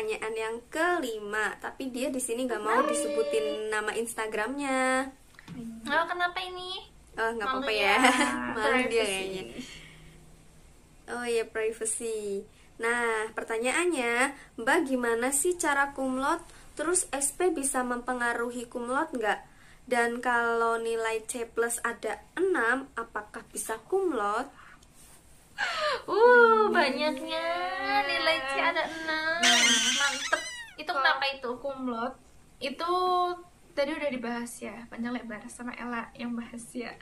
pertanyaan yang kelima, tapi dia di sini nggak mau disebutin nama Instagramnya. Oh, kenapa ini? Oh, nggak apa-apa Malu ya. ya. Malu dia Privacy. kayaknya. Oh ya, privacy. Nah, pertanyaannya, Mbak, gimana sih cara kumlot? Terus SP bisa mempengaruhi kumlot nggak? Dan kalau nilai C+ ada 6, apakah bisa kumlot? Banyaknya nilai C ada 6. Mantep. Itu kenapa itu? Kumlot itu tadi udah dibahas ya, panjang lebar sama Ella yang bahas ya.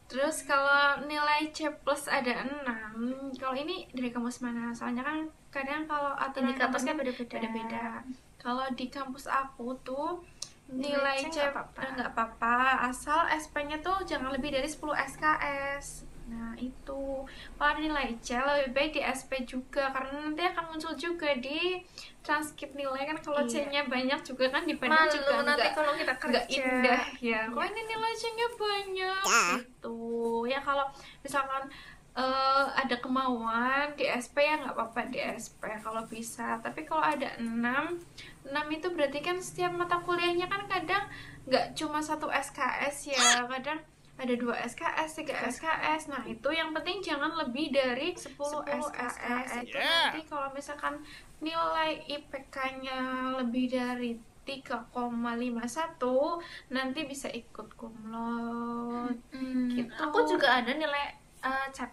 Terus kalau nilai C+ ada 6, kalau ini dari kampus mana? Soalnya kan kadang kalau aturan kampus kan beda-beda. Kalau di kampus aku tuh nilai C nggak apa-apa, asal SP-nya tuh jangan lebih dari 10 SKS. Nah itu, kalau ada nilai C lebih baik di SP juga, karena nanti akan muncul juga di transkrip nilai kan. Kalau C-nya banyak juga kan dipandang juga nanti nggak kalau kita nggak kerja indah ya. Kok ini nilai C-nya banyak gitu ya. Kalau misalkan ada kemauan di SP ya nggak apa-apa di SP kalau bisa. Tapi kalau ada 6 itu berarti kan setiap mata kuliahnya kan kadang nggak cuma 1 SKS ya, kadang ada 2 SKS, 3 SKS. Nah itu yang penting jangan lebih dari 10 SKS. Itu nanti kalau misalkan nilai IPK-nya lebih dari 3,51 nanti bisa ikut kumlot gitu. Aku juga ada nilai C+.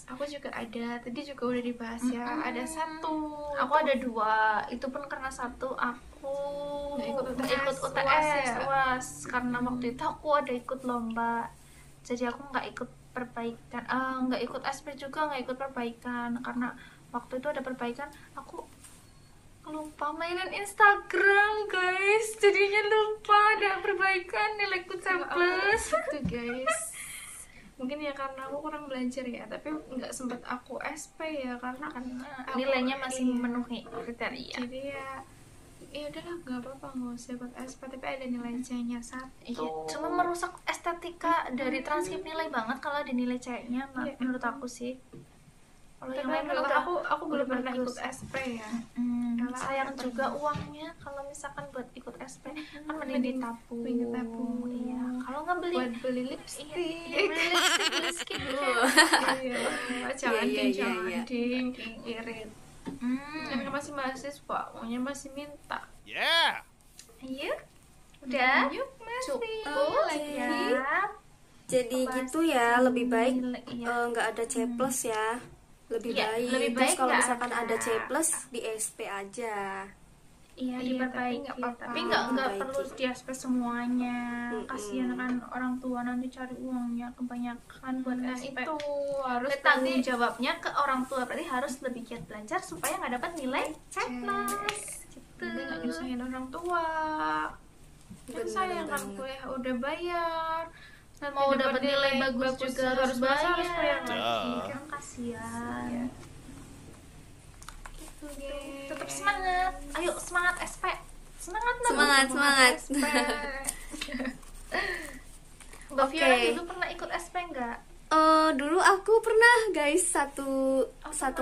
Aku juga ada, tadi juga udah dibahas ya. Ada 1. Aku ada 2. Itu pun karena 1 aku Nggak ikut UTS, ikut UAS UTS, ya? UAS. Karena waktu itu aku ada ikut lomba. Jadi aku nggak ikut perbaikan, nggak ikut SP juga, nggak ikut perbaikan. Karena waktu itu ada perbaikan, aku lupa mainan Instagram guys. Jadinya lupa ada perbaikan nilaiku C+. Gitu guys. Mungkin ya karena aku kurang belajar ya, tapi nggak sempet aku SP ya karena aku- Nilainya masih iya. memenuhi kriteria. Jadi ya udahlah nggak apa-apa, nggak usah ikut SP, tapi ada nilai C-nya 1. Iya, cuma merusak estetika dari transkrip nilai banget kalau ada nilai C-nya, Iya. menurut aku sih. Kalau yang Tapi lain kan alhamdulillah udah aku belum udah pernah bagus. ikut SP ya. Kalau Sayang aku juga pernah. uangnya kalau misalkan buat ikut SP kan mending Mending ditabung. Iya, kalau nggak beli buat beli lipstick. iya, beli lipstick, beli skincare. Iya, jangan Iya, ding, iya, jangan iya. ding, irit. Kan masih mahasiswa, maunya masih minta. Iya, udah Yuk, masih. cukup lagi. ya. Jadi gitu ya, lebih baik Iya. nggak ada C+ ya. Lebih Iya, baik. lebih Terus baik kalau nggak misalkan ada. ada C+ di SP aja. Iya, Iya, diperbaiki, tapi nggak apa-apa. tapi nggak Diperbaiki. perlu di SP semuanya. Mm-mm. Kasihan kan orang tua nanti cari uangnya kebanyakan buat Nah SP. itu harus Berarti tanggung jawabnya ke orang tua, berarti harus lebih giat belajar supaya nggak dapat nilai C+. Gitu. nanti nggak nyusahin orang tua. Kan Bener sayang kan banget. kuliah udah bayar. Nanti Mau dapat nilai bagus juga harus bayar. lagi. Kan kasihan. Iya. Gitu, guys. Tetap semangat. Ayo semangat SP. Semangat Mbak. Semangat, semangat. Mbak Oke. Fiora dulu pernah ikut SP nggak? Dulu aku pernah guys satu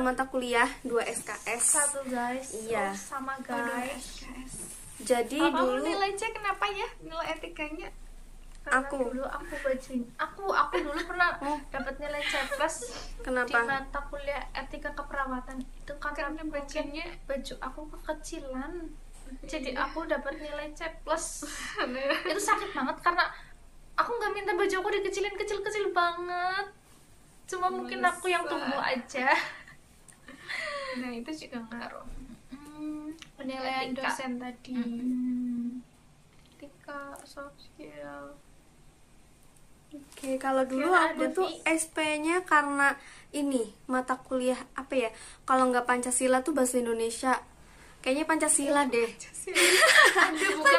mata kuliah 2 SKS. Satu guys. Iya. Oh, sama guys. Jadi Kalau dulu nilai C kenapa ya? Nilai etikanya? Karena Aku. dulu aku bacain. Aku dulu pernah dapat nilai C+ di kenapa? mata kuliah etika keperawatan. Itu karena Karena bacanya baju aku kekecilan. Jadi aku dapat nilai C+. Itu sakit banget karena aku nggak minta baju aku dikecilin kecil banget. Cuma mungkin aku yang tumbuh aja. Nah itu juga ngaruh. Penilaian Penilaian dosen tadi. Etika, soft skill. Oke, kalau dulu Kira aku ada tuh SP-nya karena ini mata kuliah apa ya? Kalau nggak Pancasila tuh bahasa Indonesia. Kayaknya Pancasila deh. Anda bukan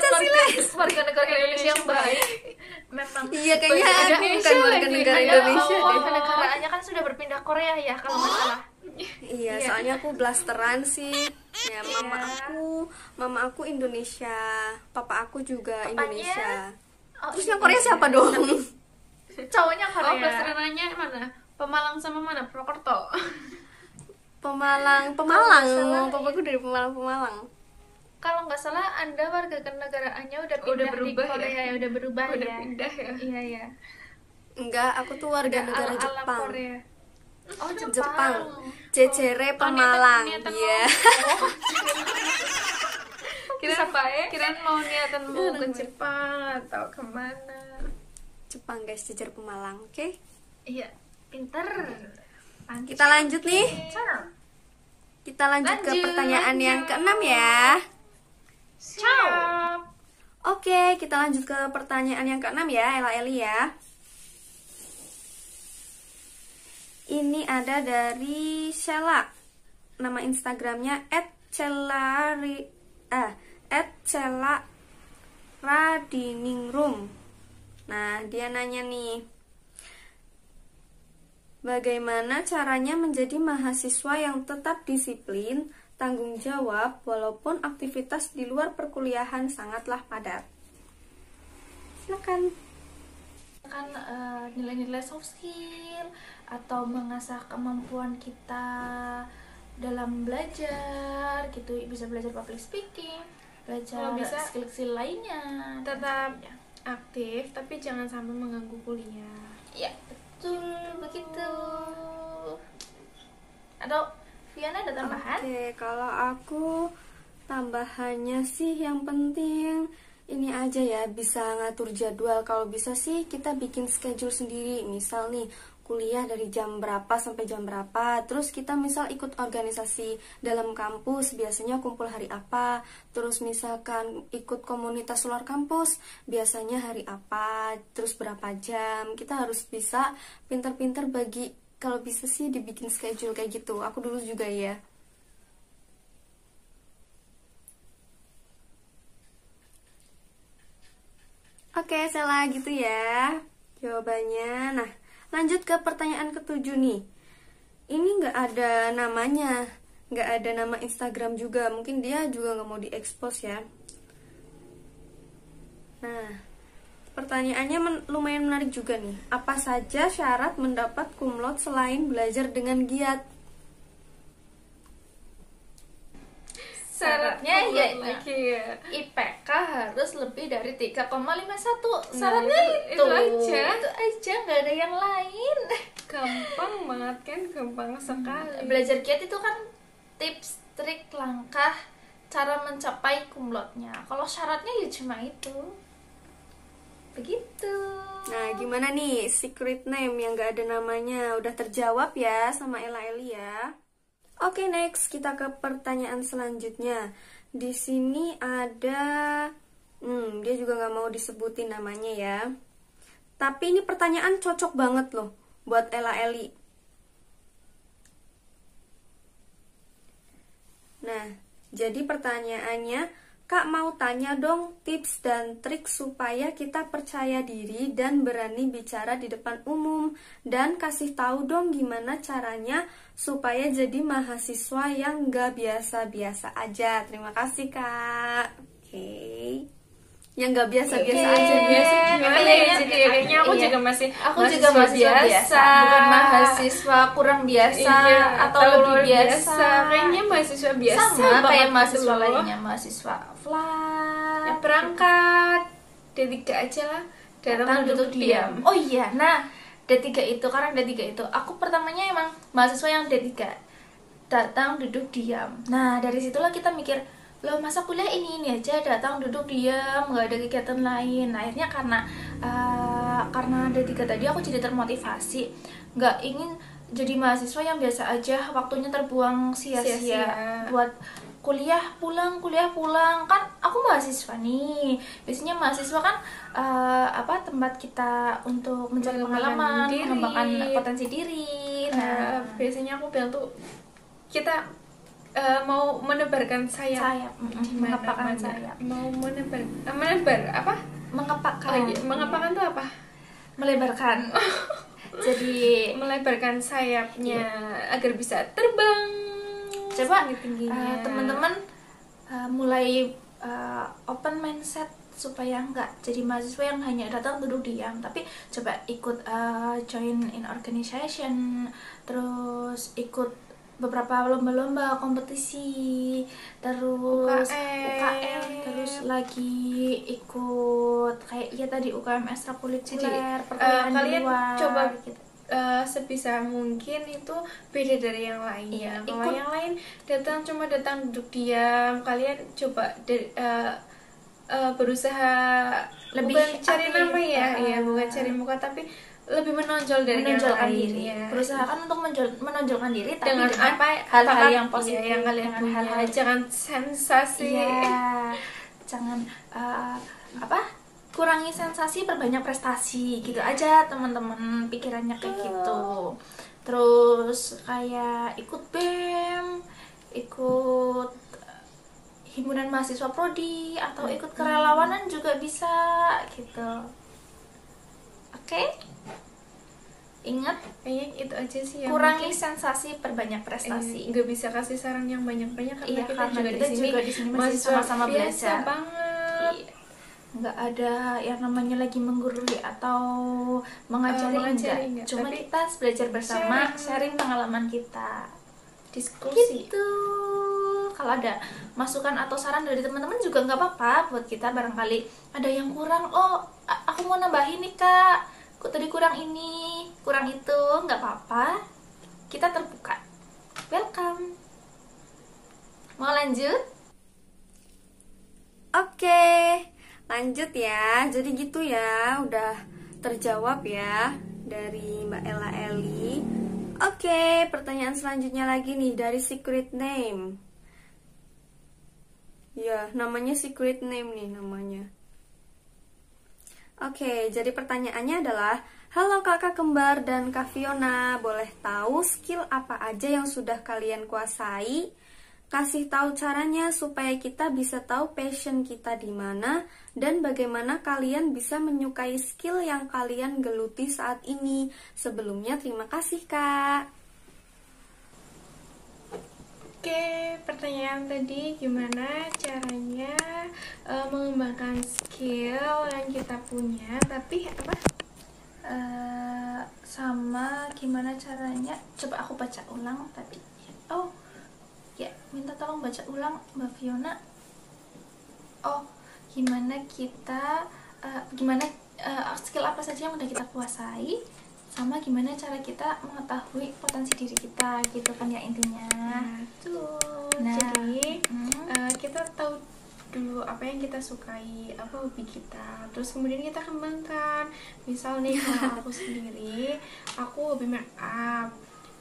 warga negara Indonesia yang baik. Memang Iya, kayaknya aku bukan warga negara Anda Indonesia deh. negaraannya kan sudah berpindah Korea ya kalau nggak salah. Iya, soalnya aku blasteran sih. Ya, mama aku Indonesia, papa aku juga Papanya? Indonesia. Oh, Terus yang Korea siapa dong? Cowoknya Oh, Korea. blasterannya mana? Pemalang sama mana? Purwokerto. Pemalang. Kalau nggak salah, Papaku dari Pemalang. kalau nggak salah Anda warga negaraannya udah pindah berubah di Korea ya, udah berubah udah ya. pindah ya. Iya ya. Enggak, aku tuh warga Udah negara ala-ala Jepang. Korea. Oh Jepang. Cecere Pemalang. Iya. Bisa pakai. Kirain mau niatan mau ke Jepang atau kemana. Jepang guys, Cecere Pemalang. Oke. Iya, pinter. Kita lanjut nih. Kita lanjut ke pertanyaan yang keenam ya. Ciao. Oke, kita lanjut ke pertanyaan yang keenam ya, Ella Eli ya. Ini ada dari Sheila. Nama Instagramnya @sheila_radiningrum. Nah, dia nanya nih, bagaimana caranya menjadi mahasiswa yang tetap disiplin, tanggung jawab, walaupun aktivitas di luar perkuliahan sangatlah padat? Silakan. Kan nilai-nilai soft skill atau mengasah kemampuan kita dalam belajar gitu, bisa belajar public speaking, belajar Kalau bisa, skill-skill lainnya. Tetap Ya. aktif tapi jangan sampai mengganggu kuliah. Ya, betul begitu. Atau Viana ada tambahan? Oke, kalau aku tambahannya sih yang penting ini aja ya, bisa ngatur jadwal. Kalau bisa sih kita bikin schedule sendiri. Misal nih, kuliah dari jam berapa sampai jam berapa. Terus kita misal ikut organisasi dalam kampus, biasanya kumpul hari apa. Terus misalkan ikut komunitas luar kampus, biasanya hari apa. Terus berapa jam. Kita harus bisa pinter-pinter bagi. Kalau bisa sih dibikin schedule kayak gitu. Aku dulu juga ya. Oke, salah gitu ya jawabannya. Nah, lanjut ke pertanyaan ketujuh nih. Ini nggak ada namanya, nggak ada nama Instagram juga. Mungkin dia juga nggak mau diekspos ya. Nah, pertanyaannya lumayan menarik juga nih. Apa saja syarat mendapat kumlot selain belajar dengan giat? Syaratnya ya lagi ya. IPK harus lebih dari 3,51. Nah, Syaratnya itu aja. Itu aja, nggak ada yang lain. Gampang banget kan, gampang sekali. Belajar giat itu kan tips, trik, langkah cara mencapai kumlotnya. Kalau syaratnya ya cuma itu. Begitu. Nah, gimana nih secret name yang gak ada namanya? Udah terjawab ya sama Ella Eli ya. Oke, next kita ke pertanyaan selanjutnya. Di sini ada, dia juga gak mau disebutin namanya ya. Tapi ini pertanyaan cocok banget loh buat Ella Eli. Nah, jadi pertanyaannya, Kak mau tanya dong tips dan trik supaya kita percaya diri dan berani bicara di depan umum. Dan kasih tahu dong gimana caranya supaya jadi mahasiswa yang gak biasa-biasa aja. Terima kasih Kak. Oke. Yang gak biasa-biasa aja. Biasa gimana ya? Jadi kayaknya aku Iya. juga masih Aku juga mahasiswa biasa, bukan mahasiswa kurang biasa atau lebih biasa. Kayaknya mahasiswa biasa Sama kayak banget mahasiswa gitu loh. lainnya, mahasiswa flat. Ya berangkat D3 aja lah. Datang duduk diam. Oh iya, nah D3 itu, karena D3 itu aku pertamanya emang mahasiswa yang D3, datang duduk diam. Nah dari situlah kita mikir, loh masa kuliah ini aja datang duduk diam, nggak ada kegiatan lain. Nah, akhirnya karena D3 tadi aku jadi termotivasi, nggak ingin jadi mahasiswa yang biasa aja, waktunya terbuang sia-sia Sia-sia. buat kuliah pulang kan aku mahasiswa nih. Biasanya mahasiswa kan tempat kita untuk mencari pengalaman, diri. mengembangkan potensi diri. Nah, biasanya aku bilang tuh kita mau menebarkan sayap, Gimana mengepakkan namanya? sayap. Mau menebar apa? Mengepakkan. Mengepakkan tuh apa? Melebarkan. Jadi Melebarkan sayapnya agar bisa terbang. coba tinggi-tingginya. teman-teman mulai open mindset supaya nggak jadi mahasiswa yang hanya datang duduk diam, tapi coba ikut join in organization, terus ikut beberapa lomba-lomba kompetisi, terus UKM, terus lagi ikut kayak ya tadi UKM ekstrakurikuler, perkuliahan di kalian luar, coba gitu. sebisa mungkin itu beda dari yang lainnya. Kalau yang lain cuma datang duduk diam, kalian coba berusaha Lebih bukan cari aktif, nama ya, bukan cari muka tapi lebih menonjol dari menonjolkan yang lain, diri, ya. berusahakan untuk menonjolkan diri tapi Dengan hal-hal bakat, yang positif, yang kalian dengan punya. hal-hal Jangan sensasi. jangan kurangi sensasi, perbanyak prestasi, gitu aja teman-teman, pikirannya kayak gitu. Terus kayak ikut BEM, ikut himpunan mahasiswa prodi, atau ikut kerelawanan juga bisa gitu. Oke? Ingat, Kayaknya itu aja sih ya. kurangi Mungkin sensasi, perbanyak prestasi. nggak bisa kasih saran yang banyak-banyak karena Iya, kita karena juga di sini masih sama-sama biasa belajar banget. Iya. Nggak ada yang namanya lagi menggurui atau mengajari, enggak. Cuma Tapi kita belajar bersama, sharing pengalaman kita, diskusi. gitu. Kalau ada masukan atau saran dari teman-teman juga nggak apa-apa buat kita, barangkali ada yang kurang. Aku mau nambahin nih kak, kok tadi kurang ini, kurang itu, nggak apa-apa, kita terbuka, welcome. Mau lanjut? Oke, lanjut ya. Jadi gitu ya, udah terjawab ya dari Mbak Ella Eli. Oke, pertanyaan selanjutnya lagi nih dari Secret Name. Ya, namanya Secret Name nih namanya. Oke, jadi pertanyaannya adalah, halo kakak kembar dan Kak Fiona, boleh tahu skill apa aja yang sudah kalian kuasai? Kasih tahu caranya supaya kita bisa tahu passion kita di mana dan bagaimana kalian bisa menyukai skill yang kalian geluti saat ini. Sebelumnya terima kasih kak. Oke, pertanyaan tadi gimana caranya mengembangkan skill yang kita punya, tapi apa? Sama gimana caranya? Coba aku baca ulang tadi. Ya, minta tolong baca ulang Mbak Fiona. Gimana kita skill apa saja yang udah kita kuasai, sama gimana cara kita mengetahui potensi diri kita, gitu kan ya intinya. Jadi kita tahu dulu apa yang kita sukai, apa hobi kita, terus kemudian kita kembangkan. Misal nih kalau aku sendiri, aku hobi make up.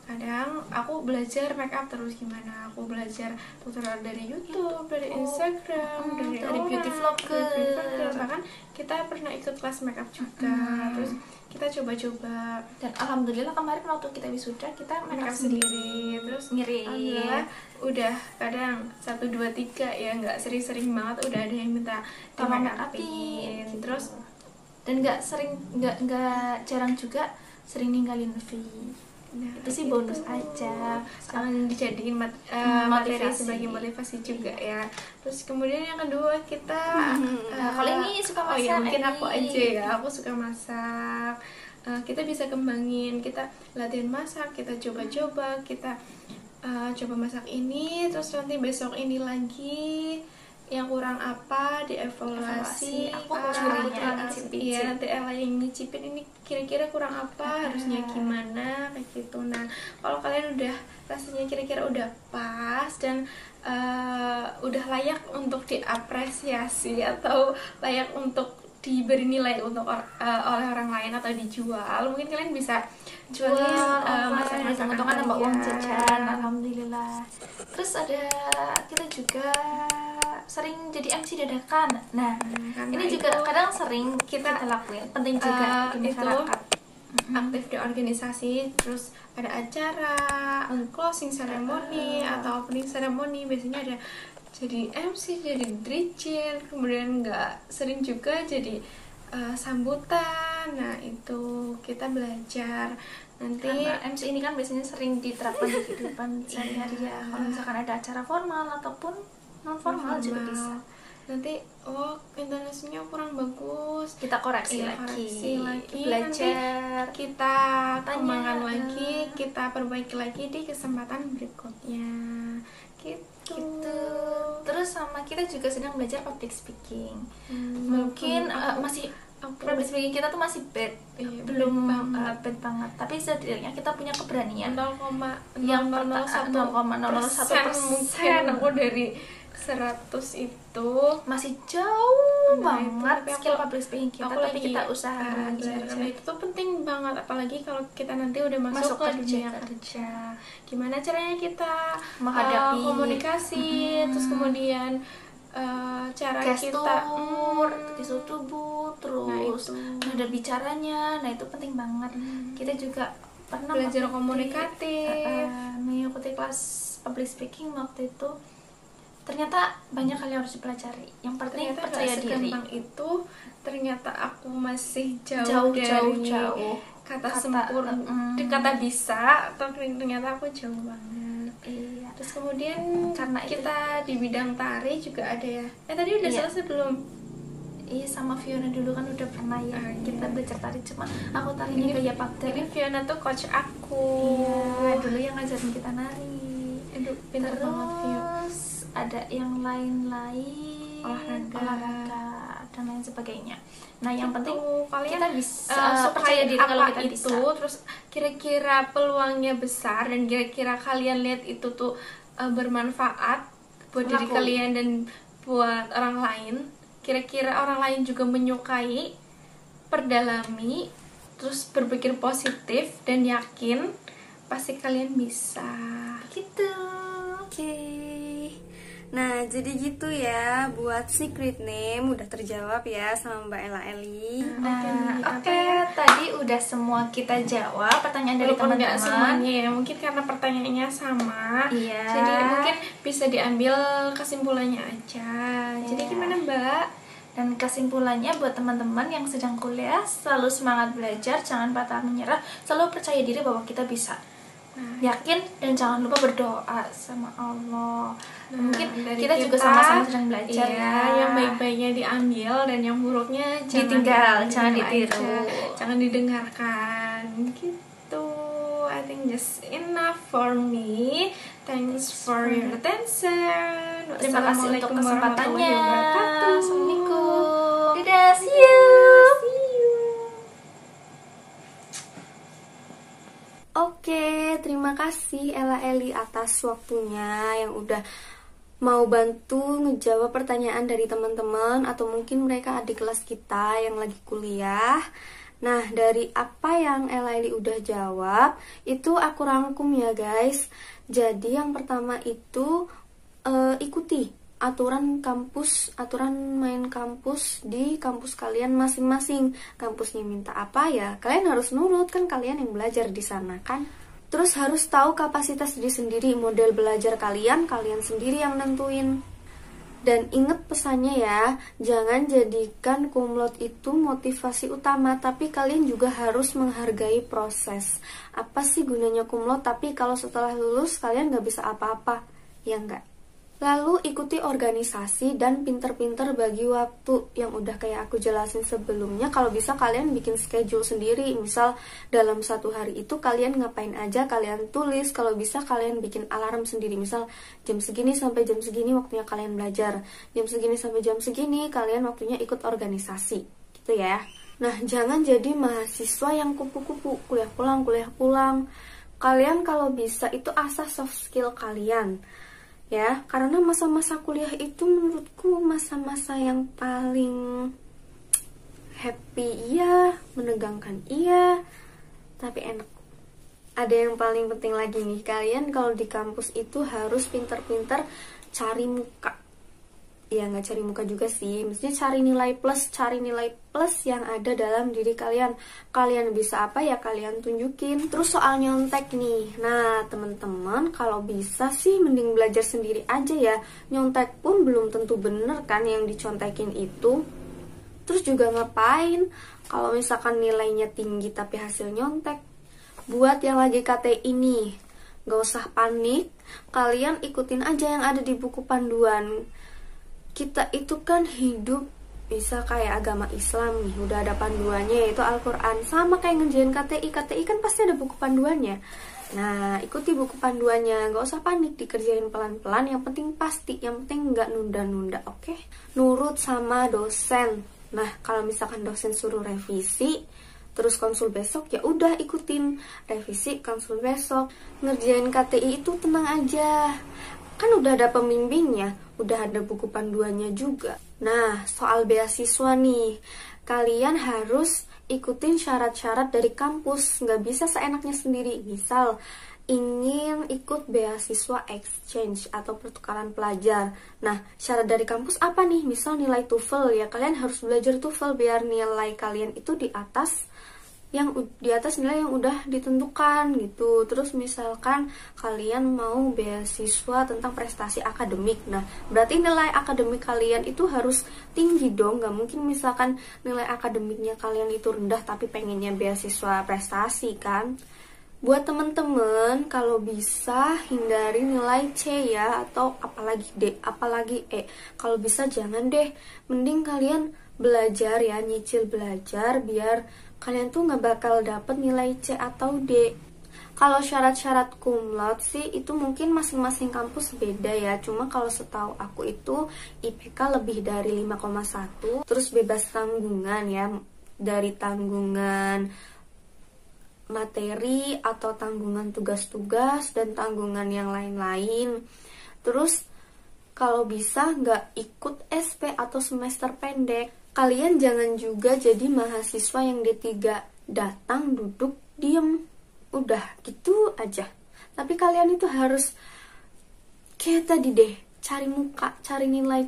Kadang aku belajar make up terus, gimana aku belajar tutorial dari YouTube, dari Instagram, dari beauty vlogger. bahkan kita pernah ikut kelas make up juga. Terus kita coba-coba, dan alhamdulillah kemarin waktu kita wisuda kita make up sendiri, terus ngirim. alhamdulillah udah kadang 1, 2, 3 ya, nggak sering-sering banget udah ada yang minta tolong make make upin upin. Terus dan nggak jarang juga sering ninggalin fee. Itu sih bonus aja, jangan dijadiin materi motivasi. sebagai motivasi juga ya. Terus kemudian yang kedua kita kalau ini suka masak, ya mungkin aku aja ya, aku suka masak. Kita bisa kembangin, kita latihan masak, kita coba-coba, kita coba masak ini, terus nanti besok ini lagi yang kurang apa dievaluasi. Aku kurang Iya, nanti Ella yang nyicipin ini kira-kira kurang apa, harusnya gimana, kayak gitu. Nah, kalau kalian udah rasanya kira-kira udah pas dan udah layak untuk diapresiasi atau layak untuk diberi nilai untuk oleh orang lain atau dijual, mungkin kalian bisa jualin masak-masakan untuk nambah uang jajan. Alhamdulillah. Terus ada kita juga sering jadi MC dadakan. Nah, ini juga kadang sering kita lakuin, penting juga di masyarakat. Aktif di organisasi, terus ada acara closing ceremony atau opening ceremony, biasanya ada jadi MC, jadi DJ, kemudian nggak sering juga jadi sambutan. Nah, itu kita belajar nanti. Karena MC ini kan biasanya sering diterapkan di kehidupan sehari-hari ya. Kalau misalkan ada acara formal ataupun non formal juga bisa. nanti intonasinya kurang bagus, kita koreksi Iya, lagi, belajar, nanti kita tanya, kembangkan lagi, kita perbaiki lagi di kesempatan berikutnya gitu. Terus sama kita juga sedang belajar public speaking. Mungkin Masih aku public speaking kita tuh masih bad, Iya, belum bad bad banget. Tapi setidaknya kita punya keberanian. 0,001% Yang 0,001% mungkin aku dari 100 itu masih jauh Nah, itu, banget tapi aku- skill public speaking kita, aku tapi lagi kita usaha belajar. belajar. Nah, itu tuh penting banget, apalagi kalau kita nanti udah masuk ke dunia kerja. Gimana caranya kita Menghadapi komunikasi, terus kemudian cara kita gestur tubuh, Nah, terus itu. nada bicaranya. Nah, itu penting banget. Kita juga pernah Belajar mengikuti, komunikatif. mengikuti kelas public speaking waktu itu. Ternyata banyak hal yang harus dipelajari. Yang penting ternyata percaya nggak diri. segampang itu. Ternyata aku masih jauh dari kata sempurna, kata bisa, tapi ternyata aku jauh banget. Iya. Terus kemudian Karena itu- kita di bidang tari juga ada ya. Tadi udah Iya. selesai belum? Iya, sama Fiona dulu kan udah pernah ya. Kita belajar tari, cuma aku tarinya gaya pakder. Ini Fiona tuh coach aku. Iya, dulu yang ngajarin kita nari. Aduh, pintar banget Fiona. Terus ada yang lain-lain, Olahraga. dan lain sebagainya. Nah, yang penting kalian kita bisa percaya diri apa kalau kita itu, bisa. terus kira-kira peluangnya besar dan kira-kira kalian lihat itu tuh bermanfaat buat diri Laku. kalian dan buat orang lain. Kira-kira orang lain juga menyukai, perdalami, terus berpikir positif dan yakin pasti kalian bisa. Gitu. Oke. Nah, jadi gitu ya, buat secret name udah terjawab ya sama Mbak Ella Eli. Nah, oke, tadi udah semua kita jawab pertanyaan dari Walaupun nggak teman-teman. semuanya ya, mungkin karena pertanyaannya sama. Iya. Jadi mungkin bisa diambil kesimpulannya aja. Jadi gimana Mbak? Dan kesimpulannya buat teman-teman yang sedang kuliah, selalu semangat belajar, jangan patah menyerah, selalu percaya diri bahwa kita bisa. Yakin dan jangan lupa berdoa sama Allah. Mungkin dari kita juga sama-sama sedang belajar iya, ya. yang baik-baiknya diambil dan yang buruknya Ditinggal, jangan diambil ditiru. aja. Jangan didengarkan gitu. I think just enough for me. Thanks for your attention. Terima kasih untuk Wassalamualaikum kesempatannya. warahmatullahi wabarakatuh. Assalamualaikum. Dadah, see you. Oke, terima kasih Ella Eli atas waktunya yang udah mau bantu ngejawab pertanyaan dari teman-teman atau mungkin mereka adik kelas kita yang lagi kuliah. Nah, dari apa yang Ella Eli udah jawab, itu aku rangkum ya guys. Jadi yang pertama itu ikuti aturan kampus, aturan main kampus di kampus kalian masing-masing. Kampusnya minta apa ya, kalian harus nurut, kan kalian yang belajar di sana kan. Terus harus tahu kapasitas diri sendiri, model belajar kalian sendiri yang nentuin. Dan inget pesannya ya, jangan jadikan kumlot itu motivasi utama, tapi kalian juga harus menghargai proses. Apa sih gunanya kumlot tapi kalau setelah lulus kalian gak bisa apa-apa? Ya enggak. Lalu ikuti organisasi dan pinter-pinter bagi waktu yang udah kayak aku jelasin sebelumnya. Kalau bisa kalian bikin schedule sendiri. Misal dalam satu hari itu kalian ngapain aja, kalian tulis. Kalau bisa kalian bikin alarm sendiri. Misal jam segini sampai jam segini waktunya kalian belajar. Jam segini sampai jam segini kalian waktunya ikut organisasi. Gitu ya. Nah, jangan jadi mahasiswa yang kupu-kupu, kuliah pulang. Kalian kalau bisa itu asah soft skill kalian. Ya, karena masa-masa kuliah itu menurutku masa-masa yang paling happy iya, menegangkan iya, tapi enak. Ada yang paling penting lagi nih, kalian kalau di kampus itu harus pinter-pinter cari muka. Ya, nggak cari muka juga sih, maksudnya cari nilai plus yang ada dalam diri kalian. Kalian bisa apa ya kalian tunjukin. Terus soal nyontek nih, nah teman-teman kalau bisa sih mending belajar sendiri aja ya. Nyontek pun belum tentu bener kan yang dicontekin itu. Terus juga ngapain kalau misalkan nilainya tinggi tapi hasil nyontek. Buat yang lagi KT ini, gak usah panik, kalian ikutin aja yang ada di buku panduan. kita itu kan hidup bisa kayak agama Islam nih, udah ada panduannya yaitu Al-Quran. Sama kayak ngerjain KTI kan pasti ada buku panduannya. Nah, ikuti buku panduannya, gak usah panik, dikerjain pelan-pelan, yang penting pasti, yang penting nggak nunda-nunda, oke? Nurut sama dosen. Nah, kalau misalkan dosen suruh revisi, terus konsul besok, ya udah ikutin revisi, konsul besok. Ngerjain KTI itu tenang aja, kan udah ada pembimbingnya, udah ada buku panduannya juga. Nah, soal beasiswa nih, kalian harus ikutin syarat-syarat dari kampus, nggak bisa seenaknya sendiri. Misal, ingin ikut beasiswa exchange atau pertukaran pelajar. Nah, syarat dari kampus apa nih? Misal nilai TOEFL, ya kalian harus belajar TOEFL biar nilai kalian itu di atas nilai yang udah ditentukan gitu. Terus misalkan kalian mau beasiswa tentang prestasi akademik, nah berarti nilai akademik kalian itu harus tinggi dong. Gak mungkin misalkan nilai akademiknya kalian itu rendah tapi pengennya beasiswa prestasi kan. Buat temen-temen, kalau bisa hindari nilai C ya, atau apalagi D, apalagi E. Kalau bisa jangan deh, mending kalian belajar ya, nyicil belajar biar kalian tuh nggak bakal dapet nilai C atau D. Kalau syarat-syarat cum laude sih itu mungkin masing-masing kampus beda ya. Cuma kalau setahu aku itu IPK lebih dari 5,1, terus bebas tanggungan ya, dari tanggungan materi atau tanggungan tugas-tugas dan tanggungan yang lain-lain. Terus kalau bisa nggak ikut SP atau semester pendek. Kalian jangan juga jadi mahasiswa yang D3, datang, duduk, diem, udah gitu aja. Tapi kalian itu harus kayak tadi deh, cari muka, cari nilai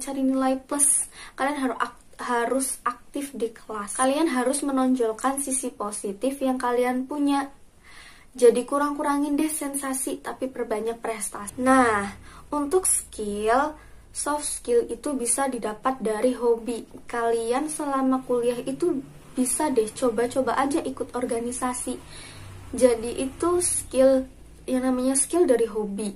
plus. Kalian harus aktif di kelas. Kalian harus menonjolkan sisi positif yang kalian punya. Jadi kurang-kurangin deh sensasi, tapi perbanyak prestasi. Nah, untuk soft skill itu bisa didapat dari hobi. Kalian selama kuliah itu bisa deh coba-coba aja ikut organisasi. Jadi itu skill, yang namanya skill dari hobi.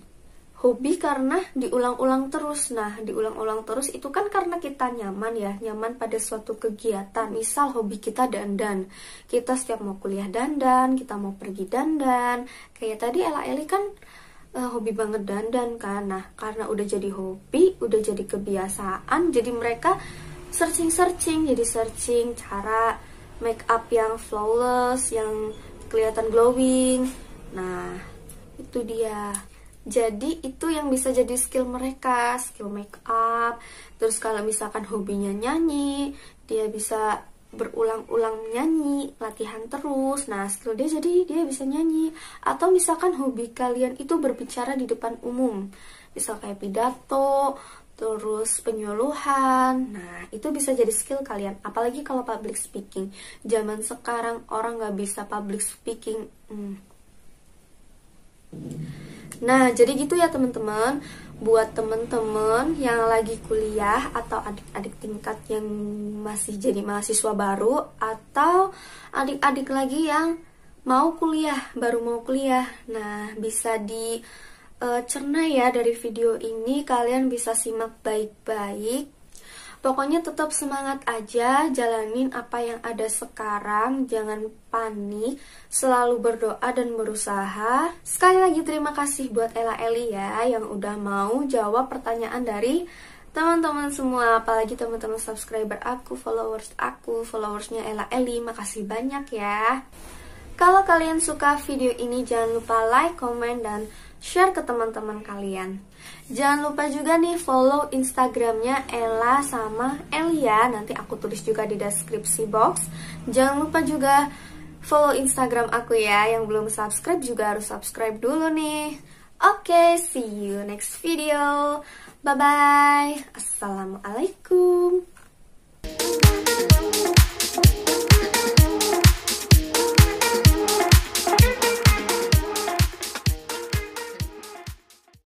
Hobi karena diulang-ulang terus. Nah, diulang-ulang terus itu kan karena kita nyaman ya, nyaman pada suatu kegiatan. Misal hobi kita dandan. Kita setiap mau kuliah dandan, kita mau pergi dandan. Kayak tadi Ella Eli kan hobi banget dandan kan. Nah, karena udah jadi hobi, udah jadi kebiasaan, jadi mereka searching, jadi searching cara make up yang flawless, yang kelihatan glowing. Nah, itu dia. Jadi itu yang bisa jadi skill mereka, skill make up. Terus kalau misalkan hobinya nyanyi, dia bisa berulang-ulang nyanyi, latihan terus. Nah, skill dia jadi dia bisa nyanyi. Atau misalkan hobi kalian itu berbicara di depan umum, misal kayak pidato, terus penyuluhan. Nah, itu bisa jadi skill kalian. Apalagi kalau public speaking. Zaman sekarang orang nggak bisa public speaking. Nah, jadi gitu ya teman-teman. Buat teman-teman yang lagi kuliah atau adik-adik tingkat yang masih jadi mahasiswa baru, atau adik-adik lagi yang mau kuliah, baru mau kuliah. Nah, bisa dicerna ya dari video ini. Kalian bisa simak baik-baik. Pokoknya tetap semangat aja, jalanin apa yang ada sekarang, jangan panik, selalu berdoa dan berusaha. Sekali lagi terima kasih buat Ella Eli ya, yang udah mau jawab pertanyaan dari teman-teman semua, apalagi teman-teman subscriber aku, followersnya Ella Eli, makasih banyak ya. Kalau kalian suka video ini, jangan lupa like, comment, dan share ke teman-teman kalian. Jangan lupa juga nih follow Instagramnya Ella sama Elia, nanti aku tulis juga di deskripsi box. Jangan lupa juga follow Instagram aku ya, yang belum subscribe juga harus subscribe dulu nih. Oke, see you next video. Bye-bye. Assalamualaikum.